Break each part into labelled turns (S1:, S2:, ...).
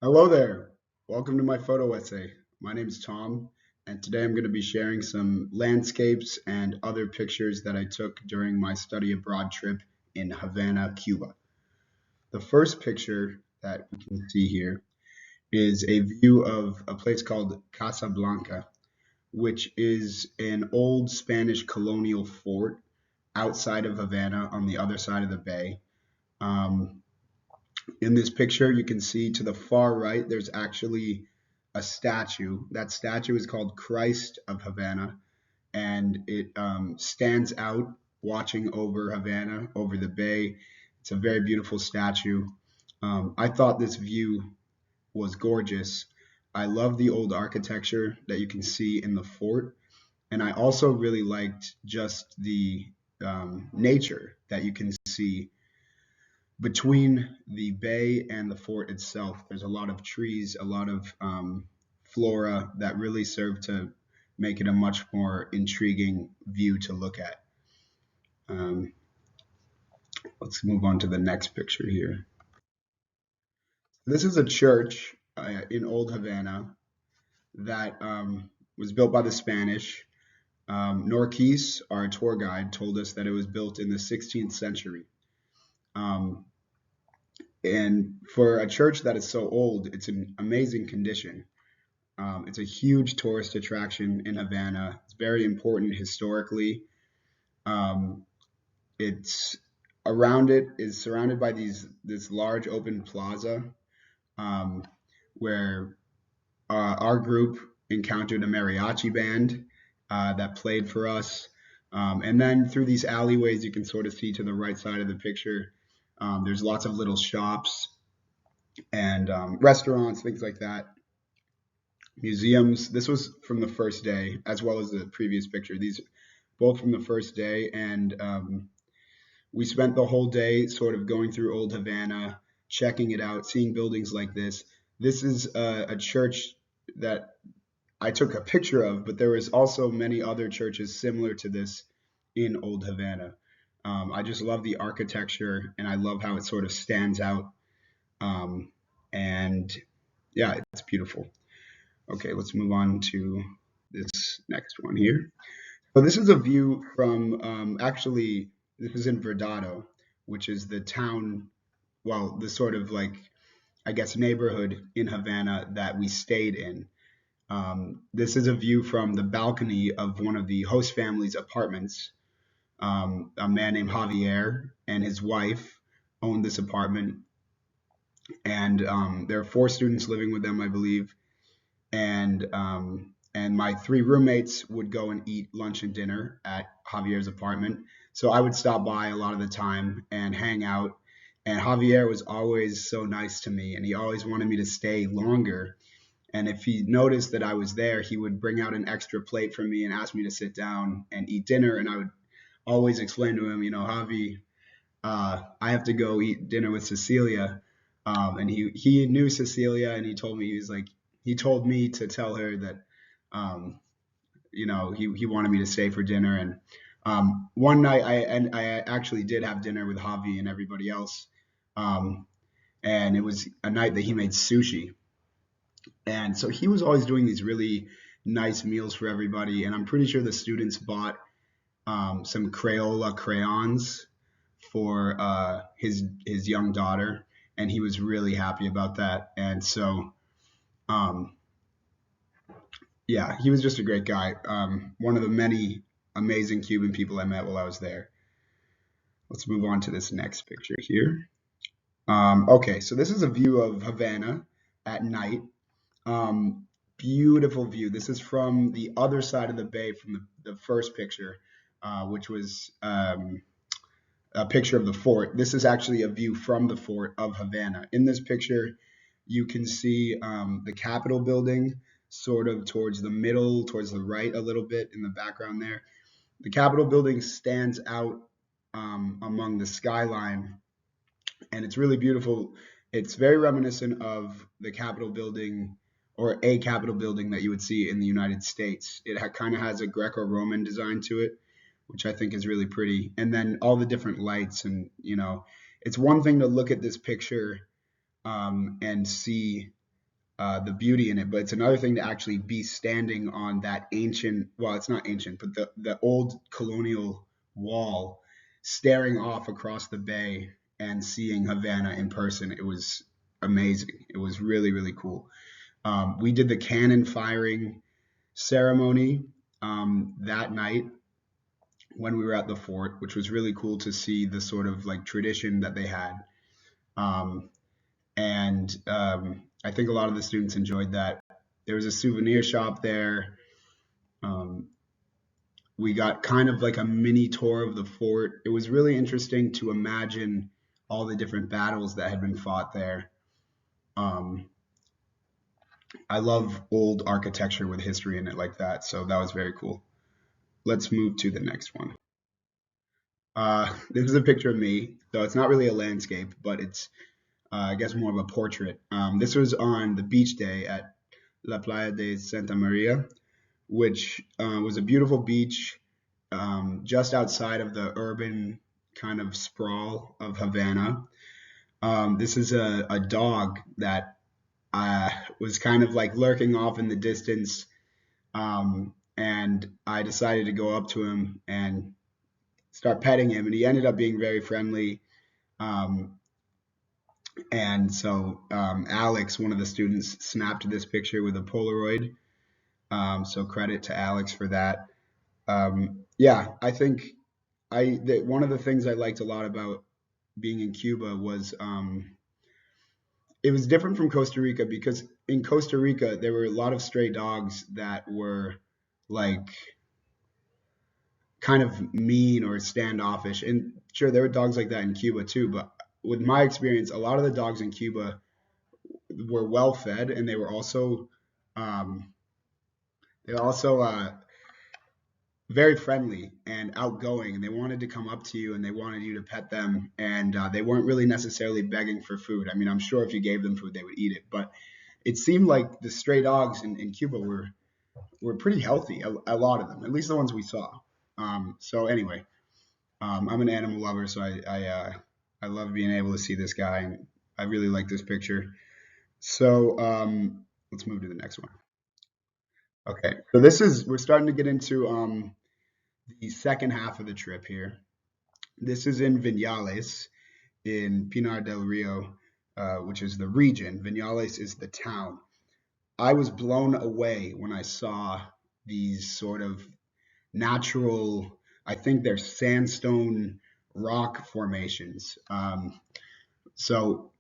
S1: Hello there. Welcome to my photo essay. My name is Tom, and today I'm going to be sharing some landscapes and other pictures that I took during my study abroad trip in Havana, Cuba. The first picture that we can see here is a view of a place called Casa Blanca, which is an old Spanish colonial fort outside of Havana on the other side of the bay. Um, in this picture, you can see to the far right, there's actually a statue. That statue is called Christ of Havana, and it stands out watching over Havana, over the bay. It's a very beautiful statue. I thought this view was gorgeous. I love the old architecture that you can see in the fort, and I also really liked just the nature that you can see between the bay and the fort itself. There's a lot of trees, a lot of flora that really serve to make it a much more intriguing view to look at. Um, let's move on to the next picture here. This is a church in Old Havana that was built by the Spanish. Norquis, our tour guide, told us that it was built in the 16th century. Um, and for a church that is so old, it's in amazing condition. It's a huge tourist attraction in Havana. It's very important historically. Um, it's around it is surrounded by this large open plaza um, where our group encountered a mariachi band that played for us. And then through these alleyways, you can sort of see to the right side of the picture, there's lots of little shops and restaurants, things like that. Museums. This was from the first day, as well as the previous picture. These both from the first day, and we spent the whole day sort of going through Old Havana, checking it out, seeing buildings like this. This is a church that I took a picture of, but there was also many other churches similar to this in Old Havana. I just love the architecture, and I love how it sort of stands out. And yeah, it's beautiful. Okay, let's move on to this next one here. So this is a view from actually this is in Verdado, which is the town, well, the sort of like I guess neighborhood in Havana that we stayed in. This is a view from the balcony of one of the host family's apartments. A man named Javier and his wife owned this apartment, and there are four students living with them, I believe, and my three roommates would go and eat lunch and dinner at Javier's apartment. So I would stop by a lot of the time and hang out. And Javier was always so nice to me, and he always wanted me to stay longer. And if he noticed that I was there, he would bring out an extra plate for me and ask me to sit down and eat dinner. And I would always explain to him, Javi, I have to go eat dinner with Cecilia. And he knew Cecilia, and he told me he told me to tell her that um, he wanted me to stay for dinner. And one night I actually did have dinner with Javi and everybody else, um, and it was a night that he made sushi. And so he was always doing these really nice meals for everybody. And I'm pretty sure the students bought some Crayola crayons for his young daughter, and he was really happy about that. And so, um, yeah, he was just a great guy. One of the many amazing Cuban people I met while I was there. Let's move on to this next picture here. Okay, so this is a view of Havana at night. Beautiful view. This is from the other side of the bay from the first picture, which was a picture of the fort. This is actually a view from the fort of Havana. In this picture, you can see the Capitol building sort of towards the middle, towards the right a little bit in the background there. The Capitol building stands out among the skyline, and it's really beautiful. It's very reminiscent of the Capitol building or a Capitol building that you would see in the United States. It kind of has a Greco-Roman design to it, which I think is really pretty. And then all the different lights, and it's one thing to look at this picture and see. the beauty in it, but it's another thing to actually be standing on that ancient, well, it's not ancient, but the old colonial wall, staring off across the bay and seeing Havana in person. It was amazing. It was really, really cool. We did the cannon firing ceremony that night when we were at the fort, which was really cool to see the sort of like tradition that they had. Um, and I think a lot of the students enjoyed that. There was a souvenir shop there. Um, we got kind of like a mini tour of the fort. It was really interesting to imagine all the different battles that had been fought there. Um, I love old architecture with history in it like that, so that was very cool. Let's move to the next one. This is a picture of me, so it's not really a landscape, but it's I guess more of a portrait. This was on the beach day at La Playa de Santa Maria, which was a beautiful beach just outside of the urban kind of sprawl of Havana. This is a dog that was kind of like lurking off in the distance, and I decided to go up to him and start petting him, and he ended up being very friendly. Um, and so Alex, one of the students, snapped this picture with a Polaroid. So credit to Alex for that. Yeah, I think one of the things I liked a lot about being in Cuba was it was different from Costa Rica because in Costa Rica there were a lot of stray dogs that were like kind of mean or standoffish. And sure, there were dogs like that in Cuba too, but with my experience, a lot of the dogs in Cuba were well fed and um, they were also very friendly and outgoing, and they wanted to come up to you and they wanted you to pet them, and they weren't really necessarily begging for food. I mean, I'm sure if you gave them food they would eat it, but it seemed like the stray dogs in Cuba were pretty healthy, a lot of them, at least the ones we saw. So anyway, I'm an animal lover, so I love being able to see this guy, and I really like this picture. So let's move to the next one. Okay, so we're starting to get into the second half of the trip here. This is in Vinales in Pinar del Rio, which is the region. Vinales is the town. I was blown away when I saw these sort of natural, I think they're sandstone rock formations. So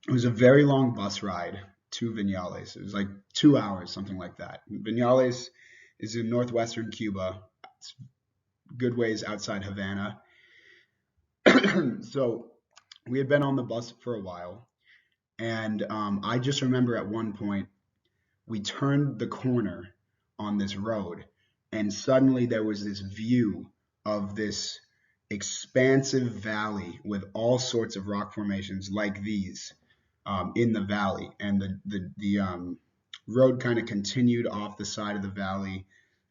S1: it was a very long bus ride to Vinales. It was like 2 hours, something like that. Vinales is in northwestern Cuba. It's good ways outside Havana. So we had been on the bus for a while, and I just remember at one point we turned the corner on this road, and suddenly there was this view of this expansive valley with all sorts of rock formations like these in the valley, and the road kind of continued off the side of the valley,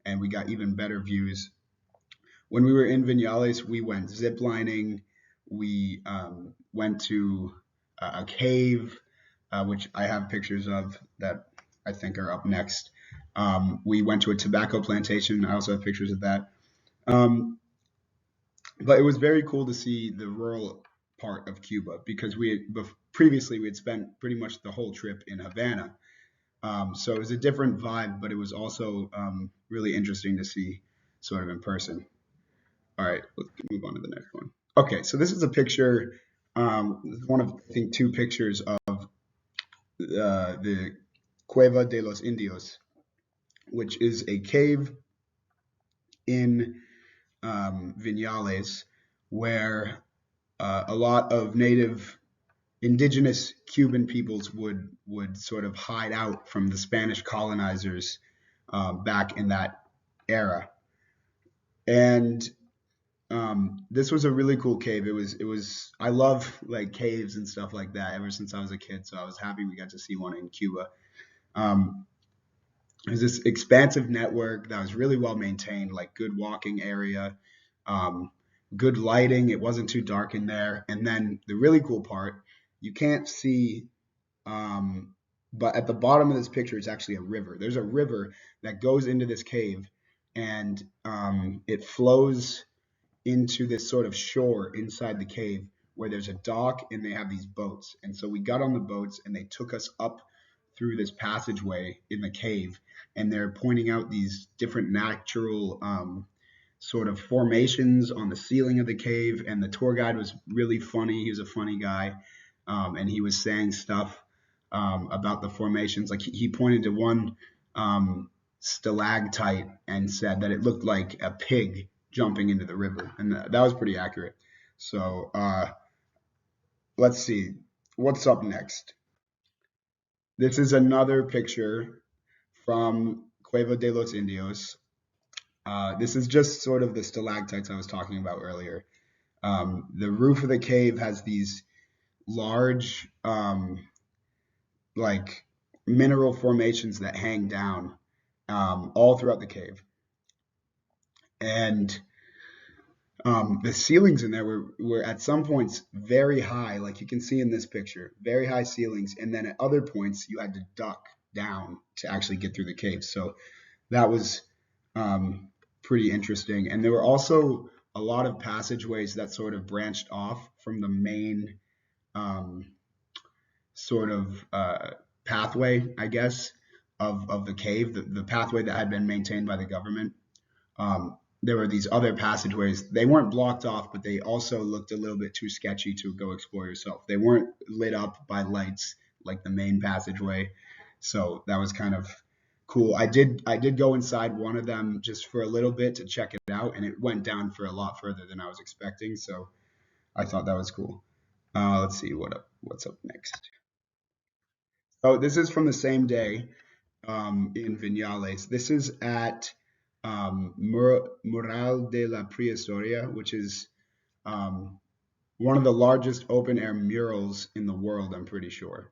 S1: and we got even better views. When we were in Vinales, we went ziplining. We went to a cave, which I have pictures of that I think are up next. We went to a tobacco plantation. I also have pictures of that. Um, but it was very cool to see the rural part of Cuba because previously we had spent pretty much the whole trip in Havana. So it was a different vibe, but it was also really interesting to see sort of in person. All right, let's move on to the next one. Okay, so this is a picture, one of I think two pictures of the Cueva de los Indios, which is a cave in Vinales where a lot of native indigenous Cuban peoples would sort of hide out from the Spanish colonizers back in that era. And this was a really cool cave. It was I love like caves and stuff like that ever since I was a kid. So I was happy we got to see one in Cuba. Um, there's this expansive network that was really well maintained, like good walking area, um, good lighting. It wasn't too dark in there. And then the really cool part, you can't see um, But at the bottom of this picture is actually a river. There's a river that goes into this cave, and it flows into this sort of shore inside the cave where there's a dock and they have these boats. And so we got on the boats and they took us up through this passageway in the cave, and they're pointing out these different natural sort of formations on the ceiling of the cave. And the tour guide was really funny. He was a funny guy, and he was saying stuff about the formations. Like he pointed to one stalactite and said that it looked like a pig jumping into the river, and that was pretty accurate. So let's see what's up next. This is another picture from Cueva de los Indios. This is just sort of the stalactites I was talking about earlier. The roof of the cave has these large, like mineral formations that hang down all throughout the cave, and the ceilings in there were at some points very high, like you can see in this picture, very high ceilings, and then at other points you had to duck down to actually get through the cave. So that was pretty interesting. And there were also a lot of passageways that sort of branched off from the main um, sort of pathway, I guess, of the cave, the pathway that had been maintained by the government. There were these other passageways. They weren't blocked off, but they also looked a little bit too sketchy to go explore yourself. They weren't lit up by lights like the main passageway, so that was kind of cool. I did go inside one of them just for a little bit to check it out, and it went down for a lot further than I was expecting. So I thought that was cool. Let's see what's up next. Oh, this is from the same day in Viñales. This is at Mural de la Prehistoria, which is um, one of the largest open air murals in the world, I'm pretty sure.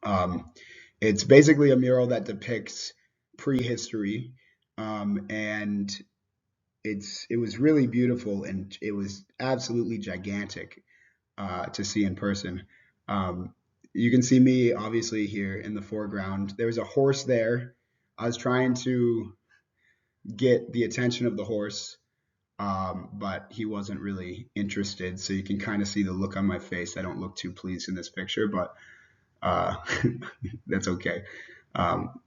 S1: Um, it's basically a mural that depicts prehistory, and it was really beautiful, and it was absolutely gigantic to see in person. Um, you can see me obviously here in the foreground. There was a horse there. I was trying to get the attention of the horse, but he wasn't really interested. So you can kind of see the look on my face. I don't look too pleased in this picture, but uh, that's okay.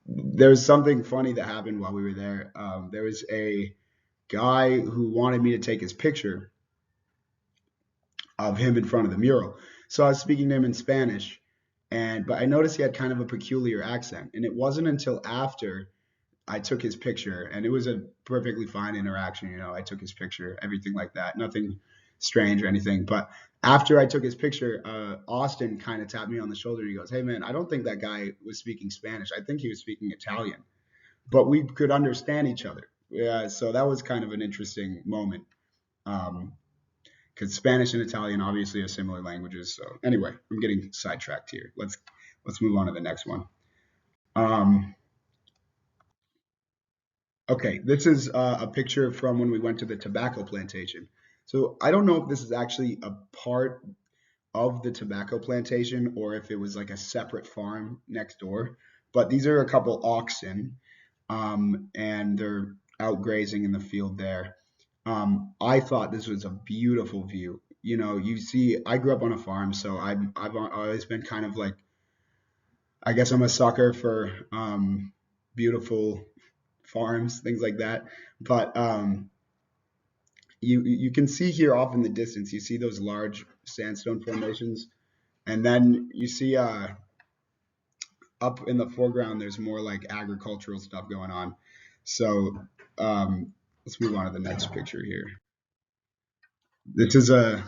S1: There was something funny that happened while we were there. There was a guy who wanted me to take his picture of him in front of the mural. So I was speaking to him in Spanish, but I noticed he had kind of a peculiar accent. And it wasn't until after I took his picture, and it was a perfectly fine interaction. I took his picture, everything like that, nothing strange or anything. But after I took his picture, Austin kind of tapped me on the shoulder. He goes, "Hey man, I don't think that guy was speaking Spanish. I think he was speaking Italian, but we could understand each other." Yeah, so that was kind of an interesting moment. Um, because Spanish and Italian obviously are similar languages. So anyway, I'm getting sidetracked here. Let's move on to the next one. Um, okay, this is a picture from when we went to the tobacco plantation. So I don't know if this is actually a part of the tobacco plantation or if it was like a separate farm next door. But these are a couple oxen, and they're out grazing in the field there. I thought this was a beautiful view. You see, I grew up on a farm, so I've always been kind of like, I guess I'm a sucker for beautiful farms, things like that. But you can see here off in the distance, you see those large sandstone formations, and then you see up in the foreground, there's more like agricultural stuff going on. So let's move on to the next picture here. This is a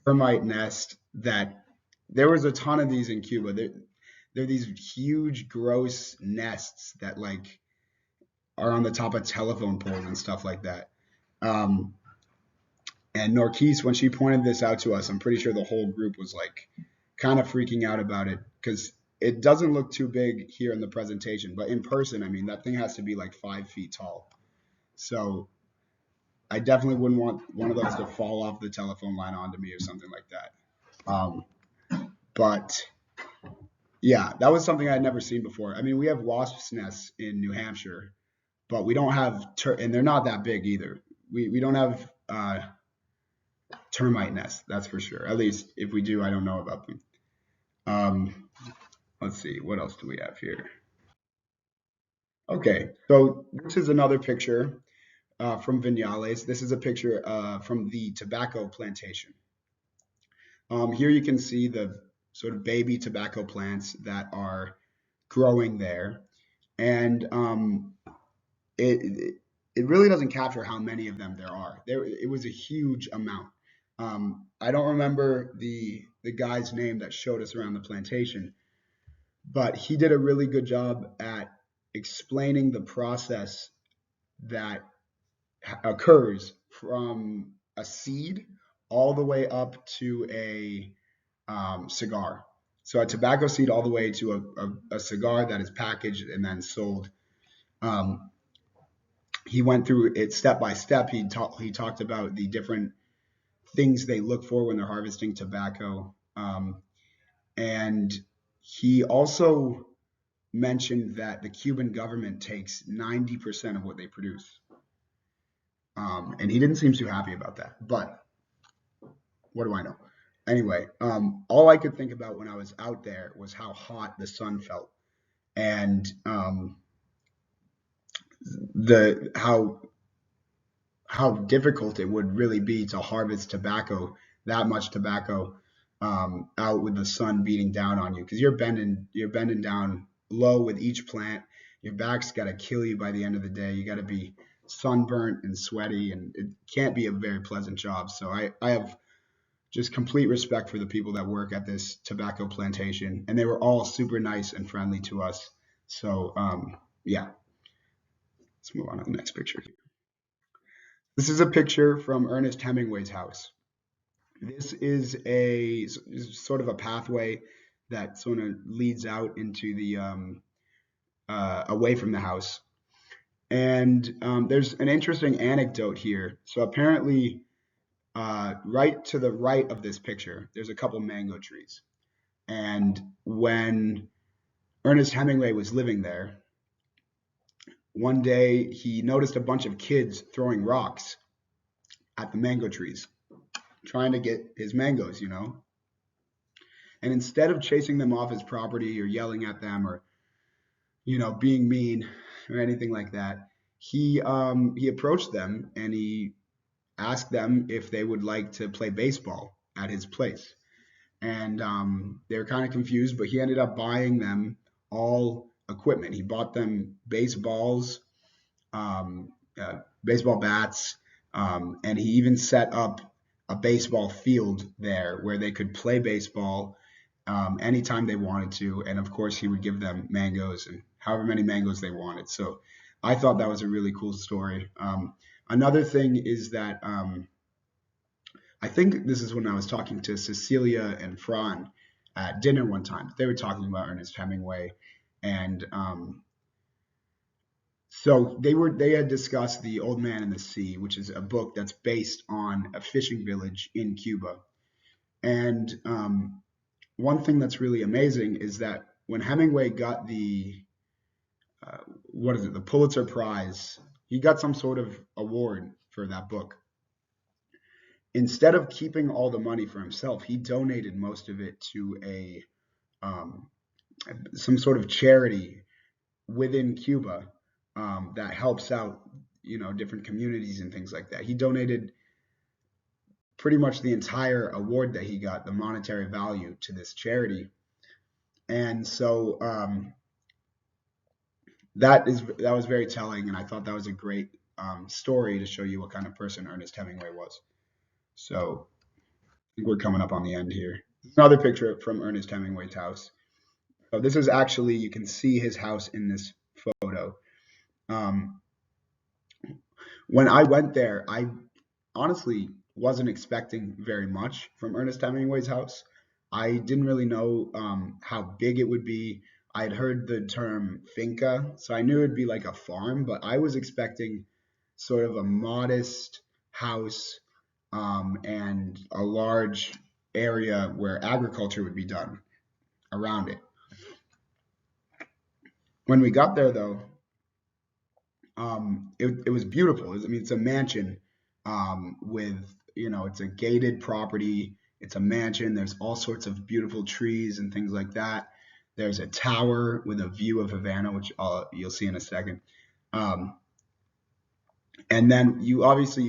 S1: termite nest that there was a ton of these in Cuba. They're these huge, gross nests that like are on the top of telephone poles and stuff like that. Um, and Norquise, when she pointed this out to us, I'm pretty sure the whole group was like kind of freaking out about it because it doesn't look too big here in the presentation, but in person, I mean, that thing has to be like 5 feet tall. So I definitely wouldn't want one of those to fall off the telephone line onto me or something like that. But Yeah, that was something I'd never seen before. I mean, we have wasps' nests in New Hampshire, but we don't have and they're not that big either. We don't have termite nests, that's for sure. At least if we do, I don't know about them. Um, let's see, what else do we have here? Okay, so this is another picture from Vinales. This is a picture from the tobacco plantation. Here you can see the sort of baby tobacco plants that are growing there, and it it really doesn't capture how many of them there are. There, it was a huge amount. I don't remember the guy's name that showed us around the plantation, but he did a really good job at explaining the process that occurs from a seed all the way up to a cigar. So a tobacco seed all the way to a cigar that is packaged and then sold. Um, he went through it step by step. He talked about the different things they look for when they're harvesting tobacco, and he also mentioned that the Cuban government takes 90% of what they produce. And he didn't seem too happy about that. But what do I know? Anyway, all I could think about when I was out there was how hot the sun felt, and the how difficult it would really be to harvest tobacco, that much tobacco, out with the sun beating down on you, because you're bending down low with each plant. Your back's got to kill you by the end of the day. You got to be sunburnt and sweaty, and it can't be a very pleasant job. So I have just complete respect for the people that work at this tobacco plantation, and they were all super nice and friendly to us. So yeah, let's move on to the next picture. This is a picture from Ernest Hemingway's house. This is sort of a pathway that sort of leads out into the away from the house. And there's an interesting anecdote here. So apparently, right to the right of this picture, there's a couple mango trees. And when Ernest Hemingway was living there, one day he noticed a bunch of kids throwing rocks at the mango trees, trying to get his mangoes, you know. And instead of chasing them off his property or yelling at them or, you know, being mean or anything like that, he approached them and he asked them if they would like to play baseball at his place. And they were kind of confused, but he ended up buying them all equipment. He bought them baseballs, baseball bats, and he even set up a baseball field there where they could play baseball anytime they wanted to. And of course, he would give them mangoes and however many mangoes they wanted. So I thought that was a really cool story. Another thing is that I think this is when I was talking to Cecilia and Fran at dinner one time. They were talking about Ernest Hemingway, and so they had discussed The Old Man and the Sea, which is a book that's based on a fishing village in Cuba. And one thing that's really amazing is that when Hemingway got the what is it, the Pulitzer Prize, he got some sort of award for that book. Instead of keeping all the money for himself, he donated most of it to a um, some sort of charity within Cuba that helps out, you know, different communities and things like that. He donated pretty much the entire award that he got, the monetary value, to this charity, and so that was very telling, and I thought that was a great story to show you what kind of person Ernest Hemingway was. So I think we're coming up on the end here. Another picture from Ernest Hemingway's house. So this is actually, you can see his house in this photo. Um, when I went there, I honestly wasn't expecting very much from Ernest Hemingway's house. I didn't really know how big it would be. I had heard the term finca, so I knew it'd be like a farm, but I was expecting sort of a modest house and a large area where agriculture would be done around it. When we got there, though, it was beautiful. I mean, it's a mansion with, it's a gated property. It's a mansion. There's all sorts of beautiful trees and things like that. There's a tower with a view of Havana, which you'll see in a second. Um, and then you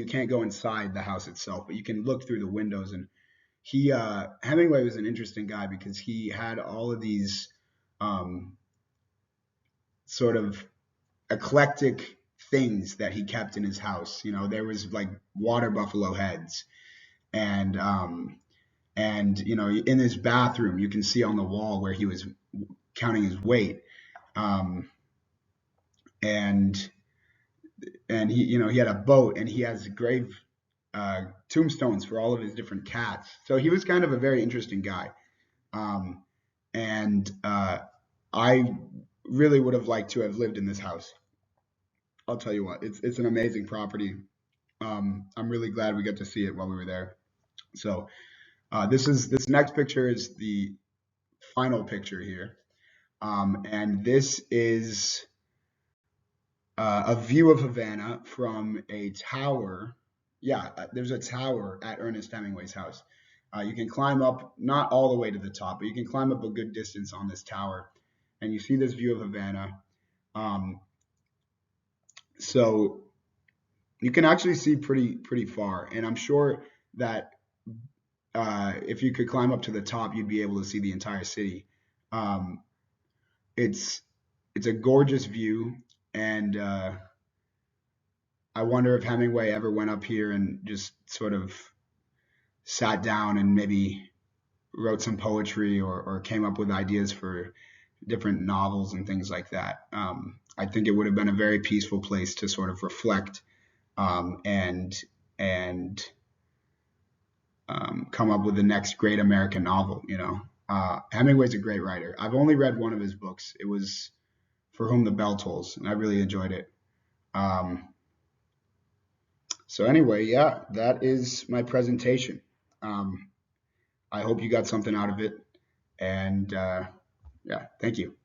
S1: can't go inside the house itself, but you can look through the windows. And Hemingway was an interesting guy because he had all of these um, sort of eclectic things that he kept in his house. There was like water buffalo heads, and in his bathroom you can see on the wall where he was counting his weight, um, and he had a boat, and he has grave tombstones for all of his different cats. So he was kind of a very interesting guy, um, and I really would have liked to have lived in this house. I'll tell you what, it's an amazing property. I'm really glad we got to see it while we were there. So this next picture is the final picture here, and this is a view of Havana from a tower. Yeah, there's a tower at Ernest Hemingway's house. You can climb up, not all the way to the top, but you can climb up a good distance on this tower, and you see this view of Havana. Um, so you can actually see pretty far, and I'm sure that if you could climb up to the top, you'd be able to see the entire city. Um, it's it's a gorgeous view, and I wonder if Hemingway ever went up here and just sort of sat down and maybe wrote some poetry, or came up with ideas for different novels and things like that. I think it would have been a very peaceful place to sort of reflect, and come up with the next great American novel. Hemingway's a great writer. I've only read one of his books. It was For Whom the Bell Tolls, and I really enjoyed it. Um, so anyway, yeah, that is my presentation. Um, I hope you got something out of it, and yeah, thank you.